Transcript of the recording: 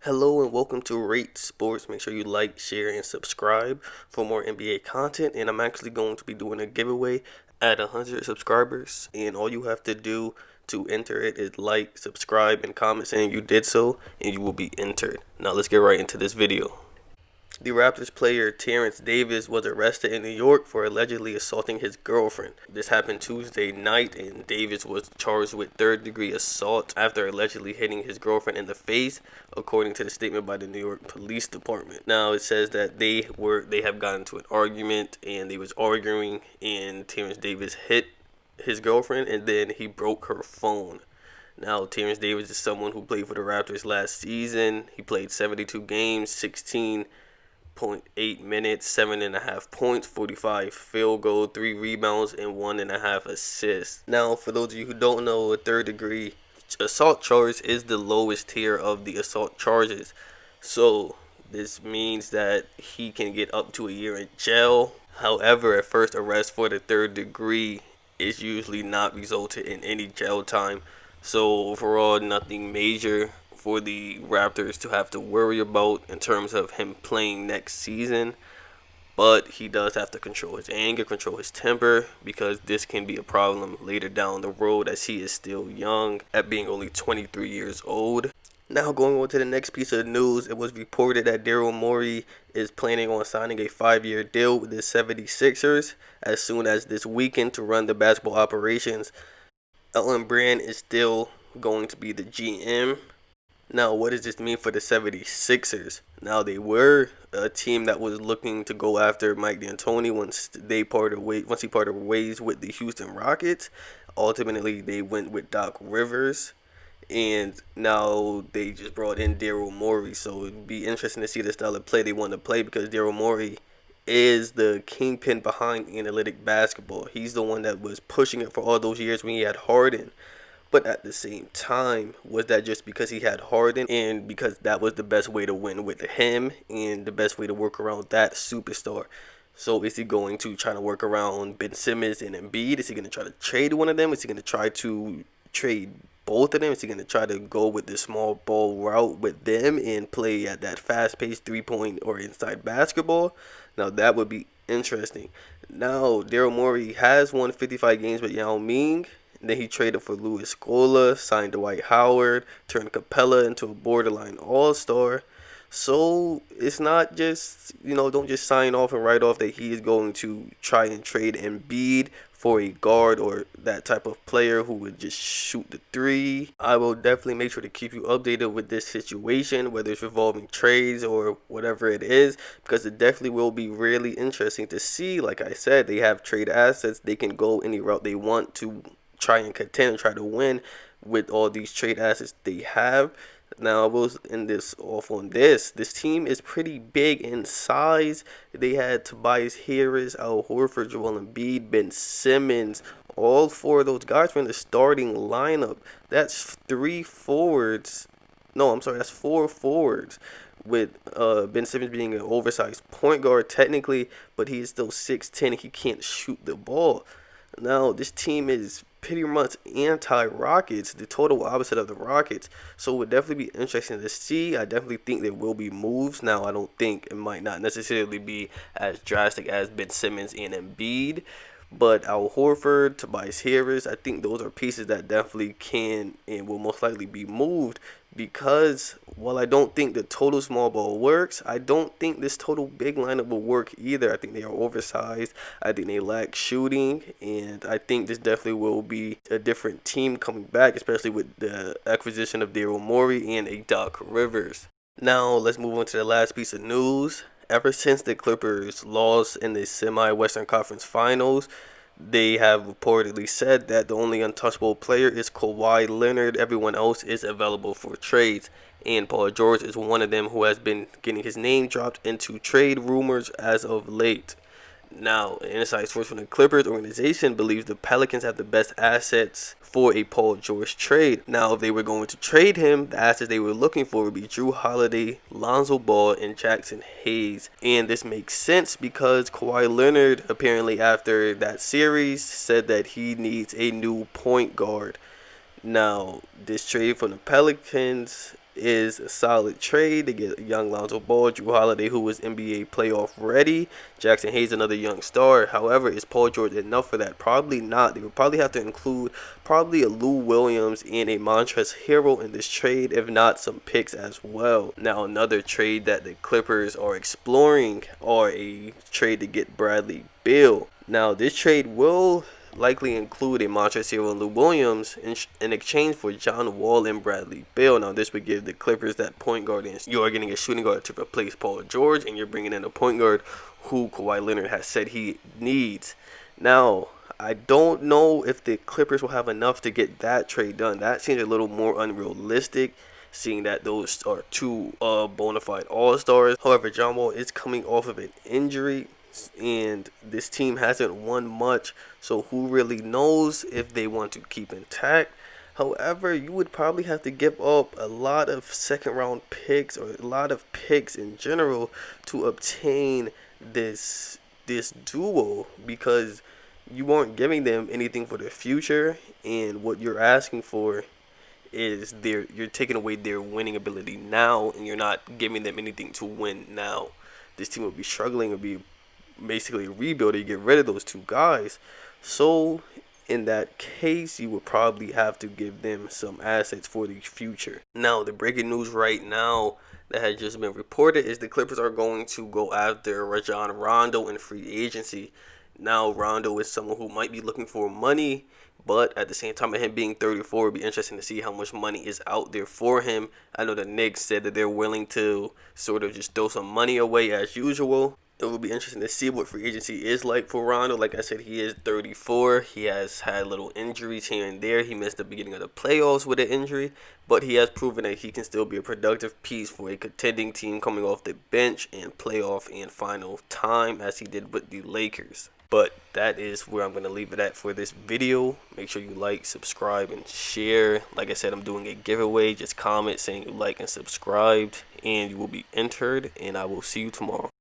Hello and welcome to Rate Sports. Make sure you like, share, and subscribe for more NBA content. And I'm actually going to be doing a giveaway at 100 subscribers. And all you have to do to enter it is like, subscribe, and comment saying you did so, and you will be entered. Now let's get right into this video. The Raptors player Terrence Davis was arrested in New York for allegedly assaulting his girlfriend. This happened Tuesday night, and Davis was charged with third-degree assault after allegedly hitting his girlfriend in the face, according to the statement by the New York Police Department. Now it says that they have gotten into an argument, and they was arguing, and Terrence Davis hit his girlfriend, and then he broke her phone. Now, Terrence Davis is someone who played for the Raptors last season. He played 72 games, 16.8 minutes, 7.5 points, 45 field goal, 3 rebounds, and 1.5 assists. Now, for those of you who don't know, a third degree assault charge is the lowest tier of the assault charges. So, this means that he can get up to a year in jail. However, a first arrest for the third degree is usually not resulted in any jail time. So overall, nothing major for the Raptors to have to worry about in terms of him playing next season. But he does have to control his anger, control his temper, because this can be a problem later down the road as he is still young at being only 23 years old. Now going on to the next piece of news, it was reported that Daryl Morey is planning on signing a 5-year deal with the 76ers as soon as this weekend to run the basketball operations. Ellen Brand is still going to be the GM. Now, what does this mean for the 76ers? Now, they were a team that was looking to go after Mike D'Antoni once he parted ways with the Houston Rockets. Ultimately, they went with Doc Rivers, and now they just brought in Daryl Morey. So it'd be interesting to see the style of play they want to play, because Daryl Morey is the kingpin behind analytic basketball. He's the one that was pushing it for all those years when he had Harden. But at the same time, was that just because he had Harden and because that was the best way to win with him and the best way to work around that superstar? So is he going to try to work around Ben Simmons and Embiid? Is he going to try to trade one of them? Is he going to try to trade both of them? Is he going to try to go with the small ball route with them and play at that fast-paced three-point or inside basketball? Now, that would be interesting. Now, Daryl Morey has won 55 games with Yao Ming. Then he traded for Louis Scola, signed Dwight Howard, turned Capella into a borderline all-star. So it's not just, don't just sign off and write off that he is going to try and trade Embiid for a guard or that type of player who would just shoot the three. I will definitely make sure to keep you updated with this situation, whether it's involving trades or whatever it is, because it definitely will be really interesting to see. Like I said, they have trade assets. They can go any route they want to try and contend and try to win with all these trade assets they have. Now, I will end this off on this. This team is pretty big in size. They had Tobias Harris, Al Horford, Joel Embiid, Ben Simmons. All four of those guys were in the starting lineup. That's three forwards. No, I'm sorry, that's four forwards, with Ben Simmons being an oversized point guard technically, but he is still 6'10". He can't shoot the ball. Now, this team is pretty much anti-Rockets, the total opposite of the Rockets. So it would definitely be interesting to see. I definitely think there will be moves. Now, I don't think it might not necessarily be as drastic as Ben Simmons and Embiid. But Al Horford, Tobias Harris, I think those are pieces that definitely can and will most likely be moved, because while I don't think the total small ball works, I don't think this total big lineup will work either. I think they are oversized. I think they lack shooting, and I think this definitely will be a different team coming back, especially with the acquisition of Daryl Morey and a Doc Rivers. Now, let's move on to the last piece of news. Ever since the Clippers lost in the semi-Western Conference Finals, they have reportedly said that the only untouchable player is Kawhi Leonard. Everyone else is available for trades, and Paul George is one of them who has been getting his name dropped into trade rumors as of late. Now, an inside source from the Clippers organization believes the Pelicans have the best assets for a Paul George trade. Now, if they were going to trade him, the assets they were looking for would be Drew Holiday, Lonzo Ball, and Jackson Hayes. And this makes sense because Kawhi Leonard, apparently after that series, said that he needs a new point guard. Now, this trade from the Pelicans is a solid trade. They get young Lonzo Ball, Drew Holiday, who was NBA playoff ready. Jackson Hayes, another young star. However, is Paul George enough for that? Probably not. They would probably have to include probably a Lou Williams and a Montrezl Harrell in this trade, if not some picks as well. Now, another trade that the Clippers are exploring are a trade to get Bradley Beal. Now, this trade will likely include a Montrezl Harrell and Lou Williams in exchange for John Wall and Bradley Beal. Now, this would give the Clippers that point guard, and you are getting a shooting guard to replace Paul George, and you're bringing in a point guard who Kawhi Leonard has said he needs. Now, I don't know if the Clippers will have enough to get that trade done. That seems a little more unrealistic, seeing that those are two bona fide all-stars. However, John Wall is coming off of an injury, and this team hasn't won much, so who really knows if they want to keep intact. However, you would probably have to give up a lot of second round picks or a lot of picks in general to obtain this duo, because you aren't giving them anything for the future, and what you're asking for is you're taking away their winning ability now, and you're not giving them anything to win now. This team will be struggling, will be basically rebuild to get rid of those two guys. So in that case, you would probably have to give them some assets for the future. Now, the breaking news right now that has just been reported is the Clippers are going to go after Rajon Rondo in free agency. Now, Rondo is someone who might be looking for money, but at the same time, of him being 34, it would be interesting to see how much money is out there for him. I know the Knicks said that they're willing to sort of just throw some money away as usual. It will be interesting to see what free agency is like for Rondo. Like I said, he is 34. He has had little injuries here and there. He missed the beginning of the playoffs with an injury, but he has proven that he can still be a productive piece for a contending team coming off the bench in playoff and final time, as he did with the Lakers. But that is where I'm going to leave it at for this video. Make sure you like, subscribe, and share. Like I said, I'm doing a giveaway. Just comment saying you like and subscribed, and you will be entered, and I will see you tomorrow.